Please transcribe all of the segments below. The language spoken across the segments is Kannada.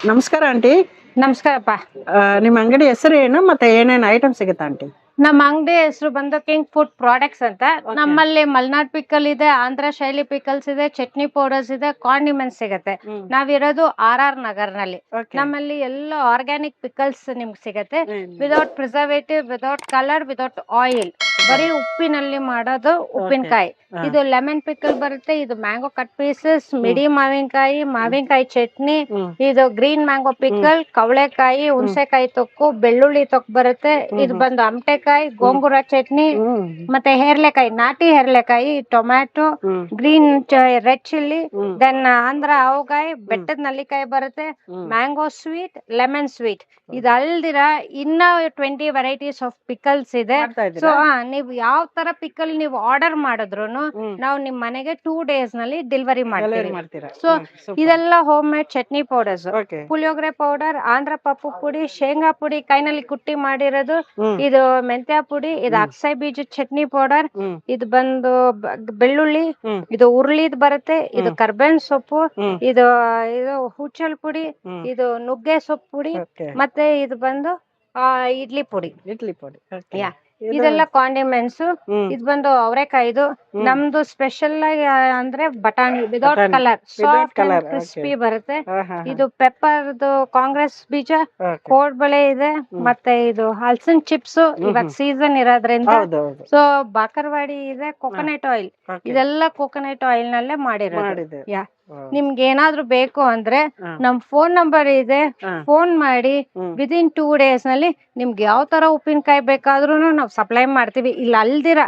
ನಮಸ್ಕಾರ ಆಂಟಿ. ನಮಸ್ಕಾರಪ್ಪ. ನಿಮ್ಮ ಅಂಗಡಿ ಹೆಸರು ಏನು ಮತ್ತೆ ಏನೇನು ಐಟಮ್ ಸಿಗುತ್ತೆ ಆಂಟಿ? ನಮ್ಮ ಅಂಗಡಿ ಹೆಸರು ಬಂದು ಕಿಂಗ್ ಫುಡ್ ಪ್ರಾಡಕ್ಟ್ಸ್ ಅಂತ. ನಮ್ಮಲ್ಲಿ ಮಲ್ನಾಡ್ ಪಿಕಲ್ ಇದೆ, ಆಂಧ್ರ ಶೈಲಿ ಪಿಕಲ್ಸ್ ಇದೆ, ಚಟ್ನಿ ಪೌಡರ್ಸ್ ಇದೆ, ಕಾಂಡಿಮೆಂಟ್ಸ್ ಸಿಗತ್ತೆ. ನಾವಿರೋದು RR ನಗರ್ನಲ್ಲಿ. ನಮ್ಮಲ್ಲಿ ಎಲ್ಲ ಆರ್ಗ್ಯಾನಿಕ್ ಪಿಕಲ್ಸ್ ನಿಮ್ಗೆ ಸಿಗತ್ತೆ, without preservative, without colour, without oil. ಬರೀ ಉಪ್ಪಿನಲ್ಲಿ ಮಾಡೋದು ಉಪ್ಪಿನಕಾಯಿ. ಇದು ಲೆಮನ್ ಪಿಕಲ್ ಬರುತ್ತೆ, ಇದು ಮ್ಯಾಂಗೋ ಕಟ್ ಪೀಸಸ್, ಮಿಡಿ ಮಾವಿನಕಾಯಿ ಚಟ್ನಿ, ಇದು ಗ್ರೀನ್ ಮ್ಯಾಂಗೋ ಪಿಕಲ್, ಕವಳೆಕಾಯಿ, ಹುಣಸೆಕಾಯಿ ತೊಕ್ಕು, ಬೆಳ್ಳುಳ್ಳಿ ತೊಕ್ಕು ಬರುತ್ತೆ. ಇದು ಬಂದು ಆಮಟೆಕಾಯಿ, ಗೋಂಗೂರ ಚಟ್ನಿ, ಮತ್ತೆ ಹೇರ್ಲೆಕಾಯಿ, ನಾಟಿ ಹೇರ್ಲೆಕಾಯಿ, tomato, green red chilli, then Andhra ಅವಕಾಯಿ, ಬೆಟ್ಟದ ನಲ್ಲಿಕಾಯಿ ಬರುತ್ತೆ, ಮ್ಯಾಂಗೋ ಸ್ವೀಟ್, ಲೆಮನ್ ಸ್ವೀಟ್. ಇದು ಅಲ್ದಿರ ಇನ್ನ 20 ವೆರೈಟೀಸ್ ಆಫ್ ಪಿಕಲ್ಸ್ ಇದೆ. ಸೊ ನೀವು ಯಾವ ತರ ಪಿಕಲ್ ನೀವು ಆರ್ಡರ್ ಮಾಡಿದ್ರು ನಾವು ನಿಮ್ ಮನೆಗೆ 2 days ನಲ್ಲಿ ಡೆಲಿವರಿ ಮಾಡ್ತೀವಿ. ಸೊ ಇದೆಲ್ಲ home made chutney powders, puliyogare powder, Andhra Pappu ಪುಡಿ, ಶೇಂಗಾ ಪುಡಿ ಕೈನಲ್ಲಿ ಕುಟ್ಟಿ ಮಾಡಿರೋದು, ಇದು ಮೆಂತ್ಯ ಪುಡಿ, ಇದು ಅಕ್ಸೈ ಬೀಜದ ಚಟ್ನಿ ಪೌಡರ್, ಇದು ಬಂದು ಬೆಳ್ಳುಳ್ಳಿ, ಇದು ಉರುಳಿದ್ ಬರುತ್ತೆ, ಇದು ಕರ್ಬೇವಿನ ಸೊಪ್ಪು, ಇದು ಹುಚ್ಚಲ್ ಪುಡಿ, ಇದು ನುಗ್ಗೆ ಸೊಪ್ಪು ಪುಡಿ, ಮತ್ತೆ ಇದು ಬಂದು ಇಡ್ಲಿ ಪುಡಿ. ಇದೆಲ್ಲ ಕಾಂಡಿಮೆಂಟ್ಸ್. ಇದು ಬಂದು ಅವರೆಕಾಯಿದು. ನಮ್ದು ಸ್ಪೆಷಲ್ ಆಗಿ ಅಂದ್ರೆ ಬಟಾಣಿ without colour, soft and crispy ಬರುತ್ತೆ. ಇದು ಪೆಪ್ಪರ್ದು ಕಾಂಗ್ರೆಸ್ ಬೀಜ, ಕೋಡ್ಬಳೆ ಇದೆ, ಮತ್ತೆ ಇದು ಹಲ್ಸನ್ ಚಿಪ್ಸ್ ಇವಾಗ ಸೀಸನ್ ಇರೋದ್ರಿಂದ. ಸೊ ಬಾಕರ್ವಾಡಿ ಇದೆ, ಕೊಕೊನಟ್ ಆಯಿಲ್, ಇದೆಲ್ಲ ಕೊಕೊನಟ್ ಆಯಿಲ್ ನಲ್ಲೇ ಮಾಡಿರೋದು. ನಿಮ್ಗೆ ಏನಾದ್ರು ಬೇಕು ಅಂದ್ರೆ ನಮ್ ಫೋನ್ ನಂಬರ್ ಇದೆ, ಫೋನ್ ಮಾಡಿ ವಿದಿನ್ 2 days ನಲ್ಲಿ ನಿಮ್ಗೆ ಯಾವ ತರ ಉಪ್ಪಿನಕಾಯಿ ಬೇಕಾದ್ರೂ ನಾವು ಸಪ್ಲೈ ಮಾಡ್ತೀವಿ. ಇಲ್ಲ ಅಲ್ದಿರ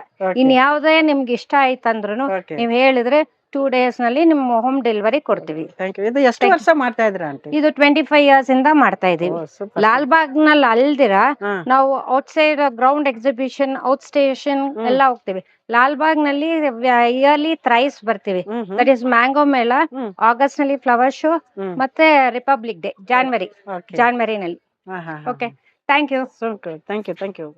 ಇನ್ ಯಾವ್ದೇ ನಿಮ್ಗೆ ಇಷ್ಟ ಆಯ್ತಂದ್ರು ನೀವ್ ಹೇಳಿದ್ರೆ 2 days ನಲ್ಲಿ ನಿಮ್ಮ ಹೋಮ್ ಡೆಲಿವರಿ ಕೊಡ್ತೀವಿ. ಇದು ಎಷ್ಟು ವರ್ಷ ಮಾಡ್ತಾ ಇದ್ರ ಆಂಟಿ? ಇದು 25 years ಇಂದ ಮಾಡ್ತಾ ಇದೀವಿ. ಲಾಲ್ಬಾಗ್ ನಲ್ಲಿ ಅಲ್ದಿರ ನಾವು outside ground exhibition, out station ಎಲ್ಲ ಹೋಗ್ತೀವಿ. ಲಾಲ್ಬಾಗ್ ನಲ್ಲಿ ಇಯರ್ಲಿ ಥ್ರೈಸ್ ಬರ್ತೀವಿ. ದಟ್ ಇಸ್ ಮ್ಯಾಂಗೋ ಮೇಳ, ಆಗಸ್ಟ್ ನಲ್ಲಿ ಫ್ಲವರ್ ಶೋ, ಮತ್ತೆ ರಿಪಬ್ಲಿಕ್ ಡೇ ಜಾನ್ವರಿನಲ್ಲಿ. Okay, thank you. Thank you.